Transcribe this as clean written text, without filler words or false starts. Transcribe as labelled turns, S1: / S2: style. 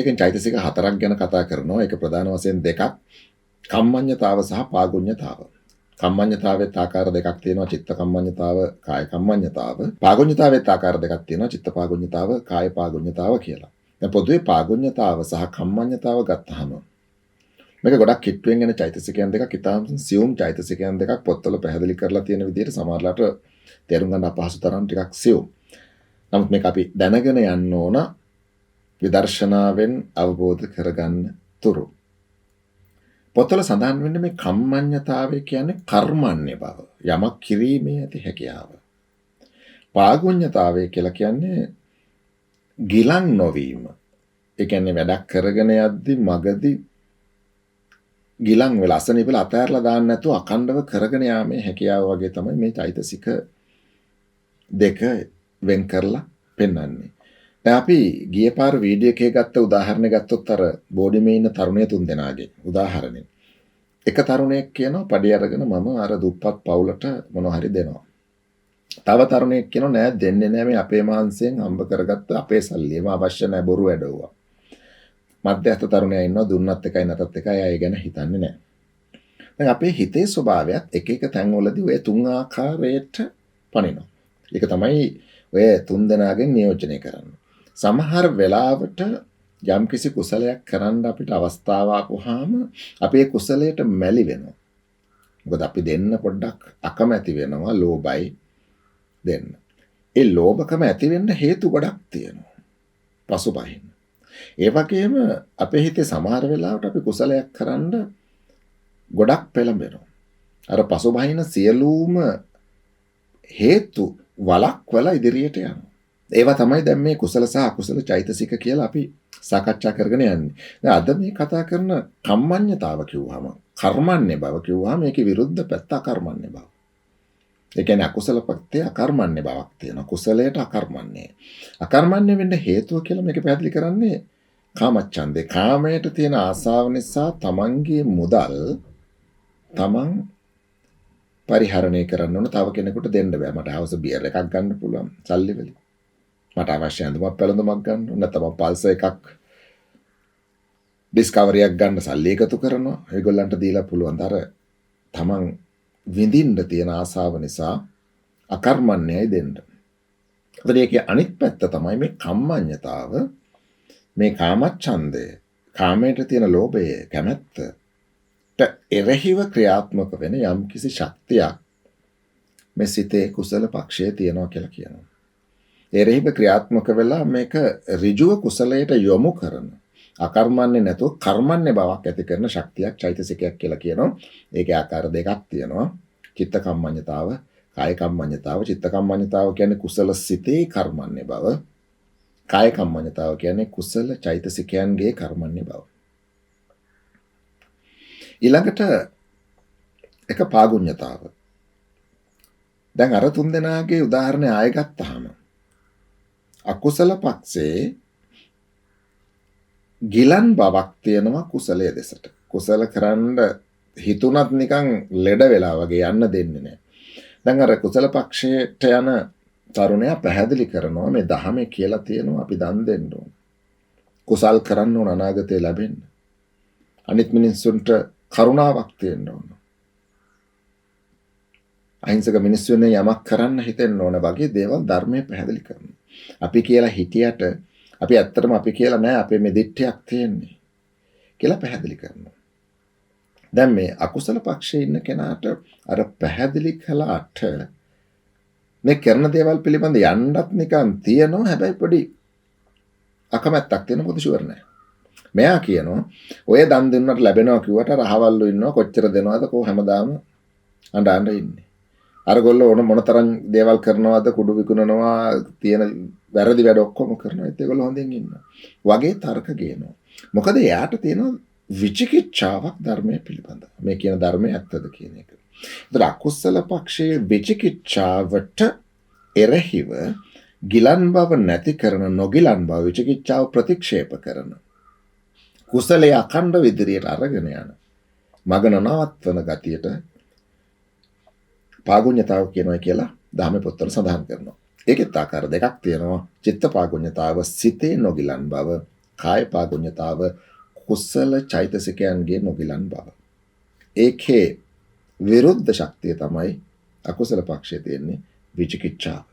S1: විදිහකින් චෛතසික හතරක් ගැන කතා කරනවා. ඒක ප්‍රධාන වශයෙන් දෙකක්. කම්මඤ්ඤතාව සහ පාගුඤ්ඤතාව. කම්මඤ්ඤතාවෙත් ආකාර දෙකක් තියෙනවා. චිත්ත කම්මඤ්ඤතාව, කාය කම්මඤ්ඤතාව. පාගුඤ්ඤතාවෙත් ආකාර දෙකක් තියෙනවා. චිත්ත පාගුඤ්ඤතාව, කාය පාගුඤ්ඤතාව කියලා. දැන් පොදුවේ පාගුඤ්ඤතාව සහ කම්මඤ්ඤතාව ගත්තහම මේක ගොඩක් කිට්ටුවෙන් එන චෛතසිකයන් දෙකක්. ඉතාම සියුම් චෛතසිකයන් දෙකක් පොත්වල පැහැදිලි කරලා තියෙන විදිහට සමහරලාට තේරුම් ගන්න අපහසු තරම් ටිකක් සියුම්. නමුත් මේක අපි දැනගෙන යන්න ඕන විදර්ශනාවෙන් අවබෝධ කරගන්න තුරු. පොතල සඳහන් වෙන්නේ මේ කම්මඤ්ඤතාවය කියන්නේ කර්මන්නේ බව. යමක් කිරීමේ ඇති හැකියාව. පාගුඤ්ඤතාවය කියලා කියන්නේ ගිලන් නොවීම. ඒ කියන්නේ වැඩක් කරගෙන යද්දි මගදී ගිලන් වෙලා අසනීප වෙලා අතහැරලා දාන්න නැතුව අඛණ්ඩව කරගෙන යාමේ හැකියාව වගේ තමයි මේ චෛතසික දෙක වෙන් කරලා පෙන්වන්නේ. දැන් අපි ගිය පාර වීඩියෝ එකේ ගත්ත උදාහරණය ගත්තොත් අර බෝඩිමේ ඉන්න තරුණය තුන් දෙනාගේ උදාහරණය. එක තරුණයෙක් කියනවා පඩි අරගෙන මම අර දුප්පත් පවුලට මොනවා හරි දෙනවා. තව තරුණයෙක් කියනවා නෑ දෙන්නේ නෑ මේ අපේ මාංශයෙන් හම්බ කරගත්ත අපේ සල්ලියම අවශ්‍ය නෑ බොරු වැඩවුවා. මධ්‍යස්ථ තරුණයා ඉන්නවා දුන්නත් එකයි නැතත් එකයි අය ගැන හිතන්නේ නෑ. දැන් අපේ හිතේ ස්වභාවයත් එක එක තැන්වලදී ඔය තුන් ආකාරයට පනිනවා. ඒක තමයි ඔය තුන් දෙනාගෙන් නියෝජනය කරන්නේ. සමහර වෙලාවට යම්කිසි කුසලයක් කරන්න අපිට අවස්ථාව ආපුවාම අපි ඒ කුසලයට මැලි වෙනවා. මොකද අපි දෙන්න පොඩ්ඩක් අකමැති වෙනවා ලෝභයි දෙන්න. ඒ ලෝභකම ඇති වෙන්න හේතු ගොඩක් තියෙනවා. පසුබහින්. ඒ වගේම අපේ හිතේ සමහර වෙලාවට අපි කුසලයක් කරන්න ගොඩක් පෙළඹෙනවා. අර පසුබහින සියලුම හේතු වළක්වලා ඉදිරියට යනවා. ඒවා තමයි දැන් මේ කුසල සහ අකුසල චෛතසික කියලා අපි සාකච්ඡා කරගෙන යන්නේ. දැන් අද මේ කතා කරන කම්මඤ්ඤතාව කිව්වම කර්මන්නේ බව කිව්වම මේකේ විරුද්ධ පැත්ත අකර්මන්නේ බව. ඒ කියන්නේ අකුසල පැත්තේ අකර්මන්නේ බවක් තියෙනවා. කුසලයට අකර්මන්නේ. අකර්මන්නේ වෙන්න හේතුව කියලා මේක පැහැදිලි කරන්නේ කාමච්ඡන්දේ. කාමයට තියෙන ආසාව නිසා තමන්ගේ මුදල් තමන් පරිහරණය කරන්න ඕන තව කෙනෙකුට දෙන්න බෑ. මට හවස බියර් එකක් ගන්න පුළුවන් සල්ලි වලින්. මට අවශ්‍ය ඇඳුමක් පැළඳුමක් ගන්න ඕන නැත්නම් පල්ස එකක් ඩිස්කවරියක් ගන්න සල්ලි එකතු කරනවා. ඒගොල්ලන්ට දීලා පුළුවන්. අර තමන් විඳින්න තියෙන ආසාව නිසා අකර්මණ්‍යයි දෙන්න. ඒකේ අනිත් පැත්ත තමයි මේ කම්මඤ්ඤතාව. මේ කාමච්ඡන්දය, කාමයට තියෙන ලෝභය, කැමැත්ත එරෙහිව ක්‍රියාත්මක වෙන යම්කිසි ශක්තියක් මේ සිතේ කුසල පක්ෂයේ තියෙනවා කියලා කියනවා. එරෙහිව ක්‍රියාත්මක වෙලා මේක ඍජුව කුසලයට යොමු කරන අකර්මන්නේ නැතුව කර්මන්නේ බවක් ඇති කරන ශක්තියක් චෛතසිකයක් කියලා කියනවා. ඒකේ ආකාර දෙකක් තියෙනවා. චිත්ත කම්මඤ්ඤතාව, කාය කම්මඤ්ඤතාව. චිත්ත කම්මඤ්ඤතාව කියන්නේ කුසල සිතේ කර්මන්නේ බව. කාය කම්මඤ්ඤතාව කියන්නේ කුසල චෛතසිකයන්ගේ කර්මන්නේ බව. ඊළඟට එක පාගුඤ්ඤතාව. දැන් අර තුන් දෙනාගේ උදාහරණය ආයෙ ගත්තාම අකුසල පක්ෂේ ගිලන් බවක් තියෙනවා කුසලයේ දෙසට. කුසල කරන්න හිතුණත් නිකන් ලෙඩ වෙලා වගේ යන්න දෙන්නේ නැහැ. දැන් අර කුසල පක්ෂයට යන තරුණයා පැහැදිලි කරනවා මේ ධහමේ කියලා තියෙනවා අපි දන් දෙන්න ඕන. කුසල් කරන්න ඕන අනාගතේ ලැබෙන්න. අනිත් මිනිස්සුන්ට කරුණාවක් තියෙන්න ඕන. අහිංසක මිනිස්සුන් යමක් කරන්න හිතෙන්න ඕන වගේ දේවල් ධර්මයේ පැහැදිලි කරනවා. අපි කියලා හිටියට අපි ඇත්තටම අපි කියලා නෑ අපේ මේ දිට්ඨියක් තියෙන්නේ කියලා පැහැදිලි කරනවා. දැන් මේ අකුසල පක්ෂයේ ඉන්න කෙනාට අර පැහැදිලි කළාට මේ කරන දේවල් පිළිබඳ යන්නත් නිකන් තියෙනවා. හැබැයි පොඩි අකමැත්තක් තියෙන පොදු ෂුවර් නෑ. මෙයා කියනවා ඔය දන් දෙන්නට ලැබෙනවා කිව්වට අර අහවල්ලු ඉන්නවා කොච්චර දෙනවද කෝ හැමදාම අඬ ඉන්නේ. අරගොල්ලෝ ඕන මොනතරම් දේවල් කරනවද කුඩු විකුණනවා තියෙන වැරදි වැඩ ඔක්කොම කරනවා. ඒත් ඒගොල්ලෝ හොඳින් ඉන්නවා. වගේ තර්ක ගේනවා. මොකද එයාට තියෙන විචිකිච්ඡාවක් ධර්මයේ පිළිබඳ. මේ කියන ධර්මයේ ඇත්තද කියන එක. ඒතර අකුසල පක්ෂයේ විචිකිච්ඡාවට එරෙහිව ගිලන් බව නැති කරන නොගිලන් බව විචිකිච්ඡාව ප්‍රතික්ෂේප කරන කුසලයේ අඛණ්ඩ විදිරියට අරගෙන යන මගන නවත්වන ගතියට පාගුඤ්ඤතාව කියනවා කියලා ධම්ම පොත්වල සඳහන් කරනවා. ඒකෙත් ආකාර දෙකක් තියෙනවා. චිත්ත පාගුඤ්ඤතාව සිතේ නොගිලන් බව, කාය පාගුඤ්ඤතාව කුසල චෛතසිකයන්ගේ නොගිලන් බව. ඒකේ විරුද්ධ ශක්තිය තමයි අකුසල පක්ෂයේ තියෙන්නේ විචිකිච්ඡාව.